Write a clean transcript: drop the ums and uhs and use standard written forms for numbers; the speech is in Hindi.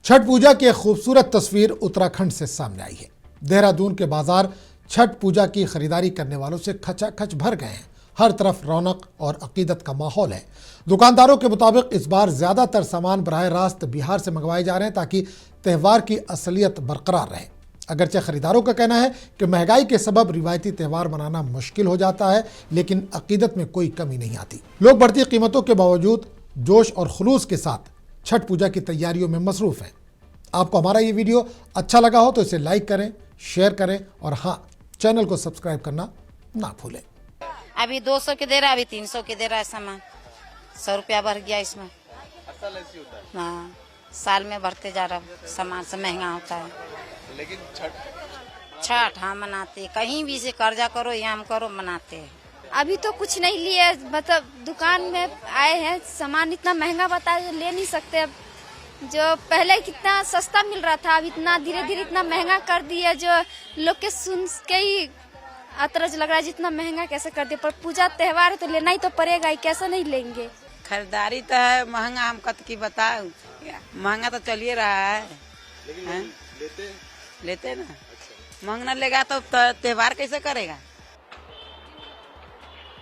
छठ पूजा की एक खूबसूरत तस्वीर उत्तराखंड से सामने आई है। देहरादून के बाजार छठ पूजा की खरीदारी करने वालों से खचाखच भर गए हैं। हर तरफ रौनक और अकीदत का माहौल है। दुकानदारों के मुताबिक इस बार ज्यादातर सामान बराह रास्त बिहार से मंगवाए जा रहे हैं ताकि त्यौहार की असलियत बरकरार रहे। अगरचे खरीदारों का कहना है कि महंगाई के सबब रिवायती त्यौहार मनाना मुश्किल हो जाता है, लेकिन अकीदत में कोई कमी नहीं आती। लोग बढ़ती कीमतों के बावजूद जोश और खुलूस के साथ छठ पूजा की तैयारियों में मसरूफ हैं। आपको हमारा ये वीडियो अच्छा लगा हो तो इसे लाइक करें, शेयर करें और हाँ, चैनल को सब्सक्राइब करना ना भूलें। अभी 200 के दे रहा है, अभी 300 के दे रहा है सामान। 100 रुपया बढ़ गया इसमें। साल ऐसी होता है। हाँ, साल में बढ़ते जा रहा सामान से महंगा होता है। लेकिन छठ हाँ मनाते, कहीं भी से कर्जा करो या हम करो मनाते हैं। अभी तो कुछ नहीं लिए, मतलब दुकान में आए हैं, सामान इतना महंगा बताए ले नहीं सकते। अब जो पहले कितना सस्ता मिल रहा था, अब इतना धीरे धीरे इतना महंगा कर दिया, जो लोग के सुन के ही अतरज लग रहा है जितना महंगा कैसे कर दिया। पर पूजा त्योहार है तो लेना ही तो पड़ेगा ही, कैसे नहीं लेंगे। खरीदारी तो है महंगा, हम कत की बताओ, महंगा तो चलिए रहा है। लेकिन लेते लेते ना, महंगा लेगा तो त्योहार कैसे करेगा।